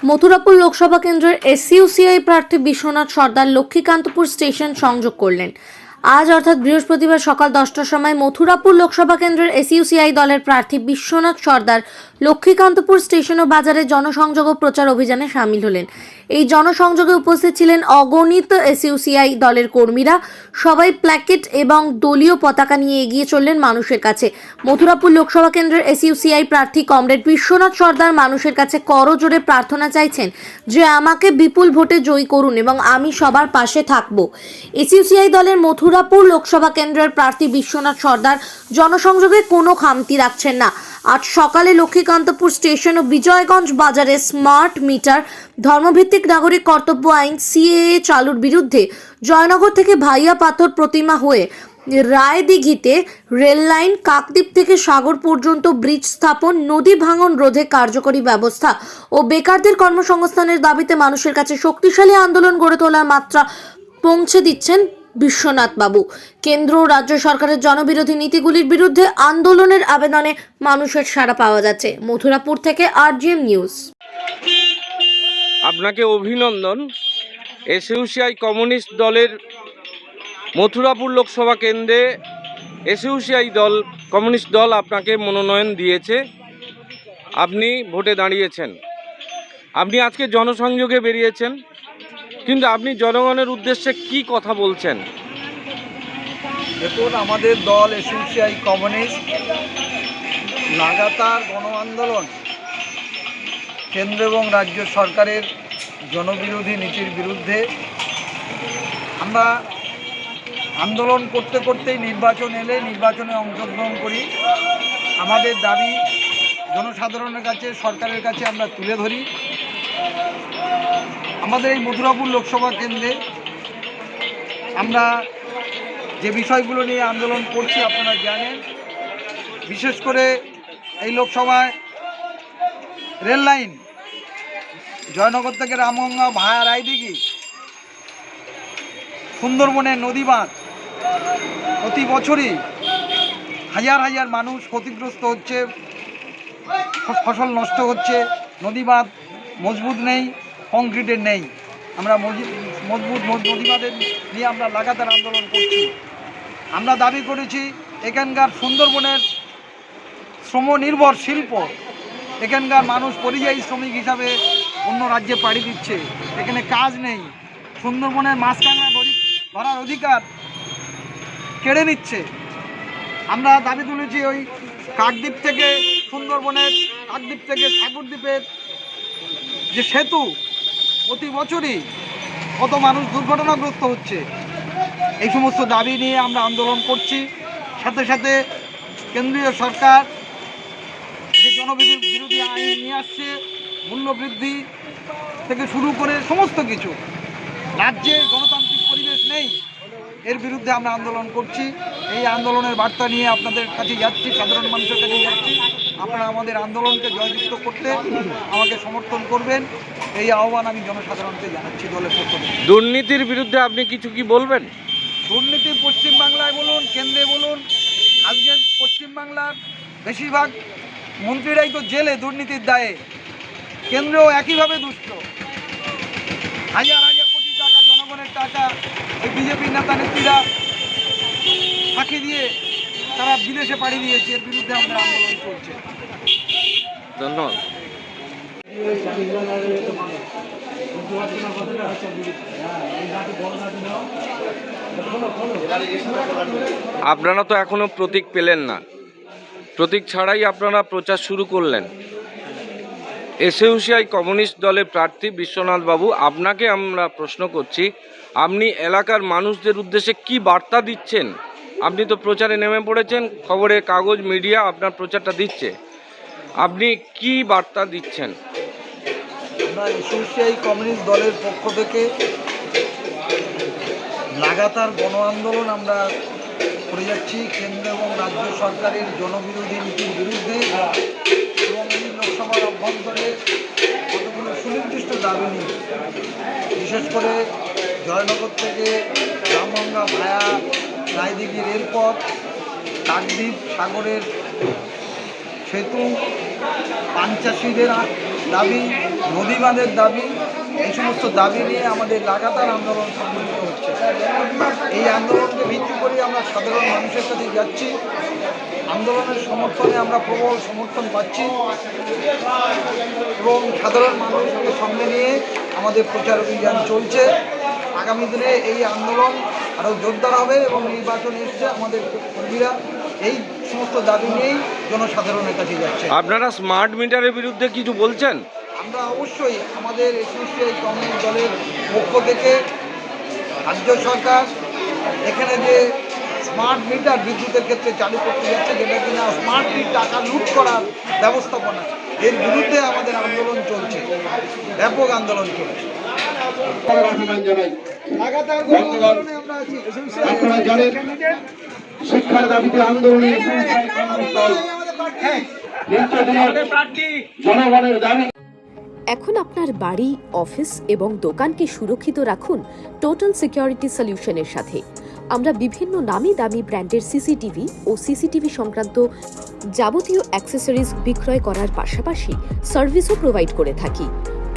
মথুরাপুর লোকসভা কেন্দ্রের এসইউসিআই প্রার্থী বিশ্বনাথ সর্দার লক্ষ্মীকান্তপুর স্টেশন সংযোগ করলেন। আজ অর্থাৎ বৃহস্পতিবার সকাল 10টার সময় মথুরাপুর লোকসভা কেন্দ্রের এসইউসিআই দলের প্রার্থী বিশ্বনাথ সর্দার লক্ষ্মীকান্তপুর স্টেশন ও বাজারে জনসংযোগ ও প্রচার অভিযানে সামিল হলেন। এই জনসংযোগে উপস্থিত ছিলেন অগণিত এসইউসিআই দলের কর্মীরা। সবাই প্ল্যাকেট এবং দলীয় পতাকা নিয়ে এগিয়ে চললেন মানুষের কাছে। মথুরাপুর লোকসভা কেন্দ্রের এসইউসিআই প্রার্থী কমরেড বিশ্বনাথ সর্দার মানুষের কাছে করজোড়ে প্রার্থনা চাইছেন যে আমাকে বিপুল ভোটে জয়ী করুন এবং আমি সবার পাশে থাকব। এসইউসিআই দলের মথুরাপুর লোকসভা কেন্দ্রের প্রার্থী বিশ্বনাথ সর্দার জনসংযোগে কোনো খামতি রাখছেন না। আজ সকালে লক্ষ্মীকান্তপুর স্টেশন ও বিজয়গঞ্জ বাজারে স্মার্ট মিটার, ধর্মভিত্তিক নাগরিক কর্তব্য আইন সিএএ চালুর বিরুদ্ধে জয়নগর থেকে ভাইয়া পাথর প্রতিমা হয়ে রায়দিঘিতে রেললাইন, কাকদ্বীপ থেকে সাগর পর্যন্ত ব্রিজ স্থাপন, নদী ভাঙন রোধে কার্যকরী ব্যবস্থা ও বেকারদের কর্মসংস্থানের দাবিতে মানুষের কাছে শক্তিশালী আন্দোলন গড়ে তোলার মাত্রা পৌঁছে দিচ্ছেন বিশ্বনাথ বাবু। কেন্দ্র ও রাজ্য সরকারের জনবিরোধী নীতিগুলির বিরুদ্ধে আন্দোলনের আবেদনে মানুষের সাড়া পাওয়া যাচ্ছে। মথুরাপুর থেকে আরজিএম নিউজ। আপনাকে অভিনন্দন। এসইউসিআই কমিউনিস্ট দলের মথুরাপুর লোকসভা কেন্দ্রে এসইউসিআই দল কমিউনিস্ট দল আপনাকে মনোনয়ন দিয়েছে। আপনি ভোটে দাঁড়িয়েছেন। আপনি আজকে জনসংযোগে বেরিয়েছেন, কিন্তু আপনি জনগণের উদ্দেশ্যে কি কথা বলছেন? দেখুন, আমাদের দল এসইউসিআই কমিউনিস্ট লাগাতার গণ আন্দোলন, কেন্দ্র এবং রাজ্য সরকারের জনবিরোধী নীতির বিরুদ্ধে আমরা আন্দোলন করতে করতেই নির্বাচন এলে নির্বাচনে অংশগ্রহণ করি। আমাদের দাবি জনসাধারণের কাছে, সরকারের কাছে আমরা তুলে ধরি। আমাদের এই মথুরাপুর লোকসভা কেন্দ্রে আমরা যে বিষয়গুলো নিয়ে আন্দোলন করছি আপনারা জানেন। বিশেষ করে এই লোকসভায় রেল লাইন, জয়নগর থেকে রামগঙ্গা ভায়া রায়দিঘি, সুন্দরবনের নদী বাঁধ, প্রতি বছরই হাজার হাজার মানুষ ক্ষতিগ্রস্ত হচ্ছে, ফসল নষ্ট হচ্ছে। নদী বাঁধ মজবুত নেই, কংক্রিটের নেই। আমরা মজবুত নদী বাঁধের নিয়ে আমরা লাগাতার আন্দোলন করছি। আমরা দাবি করেছি এখানকার সুন্দরবনের শ্রমনির্ভর শিল্প, এখানকার মানুষ পরিযায়ী শ্রমিক হিসাবে অন্য রাজ্যে পাড়ি দিচ্ছে, এখানে কাজ নেই। সুন্দরবনের মাছরাঙা ধরার অধিকার কেড়ে নিচ্ছে। আমরা দাবি তুলেছি ওই কাকদ্বীপ থেকে সুন্দরবনের, কাকদ্বীপ থেকে সাগরদ্বীপের যে সেতু, প্রতি বছরই কত মানুষ দুর্ঘটনাগ্রস্ত হচ্ছে। এই সমস্ত দাবি নিয়ে আমরা আন্দোলন করছি। সাথে সাথে কেন্দ্রীয় সরকার যে জনবিরোধী আইন নিয়ে আসছে, মূল্যবৃদ্ধি থেকে শুরু করে সমস্ত কিছু, রাজ্যে গণতান্ত্রিক পরিবেশ নেই, এর বিরুদ্ধে আমরা আন্দোলন করছি। এই আন্দোলনের বার্তা নিয়ে আপনাদের কাছে যাচ্ছি, সাধারণ মানুষের কাছে যাচ্ছি। আপনারা আমাদের আন্দোলনকে জয়যুক্ত করতে আমাকে সমর্থন করবেন, এই আহ্বান আমি জনসাধারণকে জানাচ্ছি দলের পক্ষ থেকে। দুর্নীতির বিরুদ্ধে আপনি কিছু কি বলবেন? দুর্নীতি পশ্চিমবাংলায় বলুন, কেন্দ্রে বলুন, আজকে পশ্চিমবাংলার বেশিরভাগ মন্ত্রীরাই তো জেলে দুর্নীতির দায়ে। কেন্দ্রেও একইভাবে দুষ্ট। হাজার হাজার কোটি টাকা, জনগণের টাকা এই বিজেপি নেতা নেত্রীরা ফাঁকি দিয়ে তারা বিদেশে পাড়ি দিয়েছে। এর বিরুদ্ধে আমরা আন্দোলন করছি। ধন্যবাদ। আপনারা তো এখনো প্রতীক পেলেন না, প্রতীক ছাড়াই আপনারা প্রচার শুরু করলেন। এসইউসিআই কমিউনিস্ট দলের প্রার্থী বিশ্বনাথ বাবু, আপনাকে আমরা প্রশ্ন করছি, আপনি এলাকার মানুষদের উদ্দেশ্যে কি বার্তা দিচ্ছেন? আপনি তো প্রচারে নেমে পড়েছেন, খবরের কাগজ, মিডিয়া আপনার প্রচারটা দিচ্ছে, আপনি কি বার্তা দিচ্ছেন? আমরা এসইউসিআই কমিউনিস্ট দলের পক্ষ থেকে লাগাতার গণ আন্দোলন আমরা করে যাচ্ছি কেন্দ্র এবং রাজ্য সরকারের জনবিরোধী নীতির বিরুদ্ধে, এবং এই লোকসভার অভ্যন্তরে কতগুলো সুনির্দিষ্ট দাবি নিয়ে, বিশেষ করে জয়নগর থেকে রামগঙ্গা ভায়া রায়দিঘি রেলপথ, কাকদ্বীপ সাগরের সেতু, পানচাষীদের দাবি, নদী বাঁধের দাবি, এই সমস্ত দাবি নিয়ে আমাদের লাগাতার আন্দোলন সংগঠিত হচ্ছে। এই আন্দোলনকে ভিত্তি করে আমরা সাধারণ মানুষের কাছে যাচ্ছি। আন্দোলনের সমর্থনে আমরা প্রবল সমর্থন পাচ্ছি এবং সাধারণ মানুষকে সঙ্গে নিয়ে আমাদের প্রচার অভিযান চলছে। আগামী দিনে এই আন্দোলন আরও জোরদার হবে এবং নির্বাচন এসছে, আমাদের কর্মীরা এই সমস্ত দাবি নিয়েই জনসাধারণের কাছে যাচ্ছে। আপনারা স্মার্ট মিটারের বিরুদ্ধে কিছু বলছেন? আমরা অবশ্যই আমাদের এসইউসিআই কমিউনিস্ট দলের পক্ষ থেকে রাজ্য সরকার এখানে যে স্মার্ট মিটার বিদ্যুতের ক্ষেত্রে চালু করতে যাচ্ছে, যেটা কিনা স্মার্ট মিটার টাকা লুট করার ব্যবস্থাপনা, এর বিরুদ্ধে আমাদের আন্দোলন চলছে, ব্যাপক আন্দোলন চলছে। লাগাতার আন্দোলনে আমরা আছি। শিক্ষার দাবিতে আন্দোলনে জনগণের দাবি। এখন আপনার বাড়ি, অফিস এবং দোকানকে সুরক্ষিত রাখুন টোটাল সিকিউরিটি সলিউশনের সাথে। আমরা বিভিন্ন নামি দামি ব্র্যান্ডের সিসিটিভি ও সিসিটিভি সংক্রান্ত যাবতীয় অ্যাক্সেসরিজ বিক্রয় করার পাশাপাশি সার্ভিসও প্রোভাইড করে থাকি।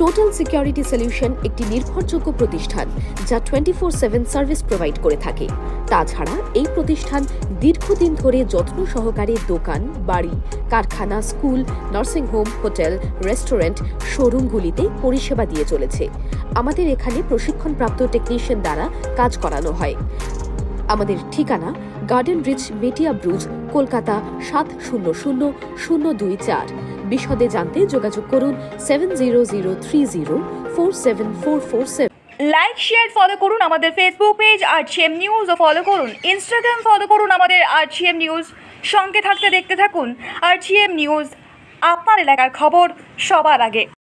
টোটাল সিকিউরিটি সলিউশন একটি নির্ভরযোগ্য প্রতিষ্ঠান যা 24/7 সার্ভিস প্রোভাইড করে থাকে। তাছাড়া এই প্রতিষ্ঠান দীর্ঘদিন ধরে যত্ন সহকারে দোকান, বাড়ি, কারখানা, স্কুল, নার্সিংহোম, হোটেল, রেস্টুরেন্ট, শোরুমগুলিতে পরিষেবা দিয়ে চলেছে। আমাদের এখানে প্রশিক্ষণপ্রাপ্ত টেকনিশিয়ান দ্বারা কাজ করানো হয়। আমাদের ঠিকানা গার্ডেন রিচ, মেটিয়া ব্রুজ, কলকাতা 700024। বিশদে জানতে যোগাযোগ করুন 7003047447। লাইক, শেয়ার, ফলো করুন আমাদের ফেসবুক পেজ RGM নিউজ ও ফলো করুন ইনস্টাগ্রাম, ফলো করুন আমাদের RGM নিউজ। সঙ্গে থাকতে দেখতে থাকুন RGM নিউজ, আপনার এলাকার খবর সবার আগে।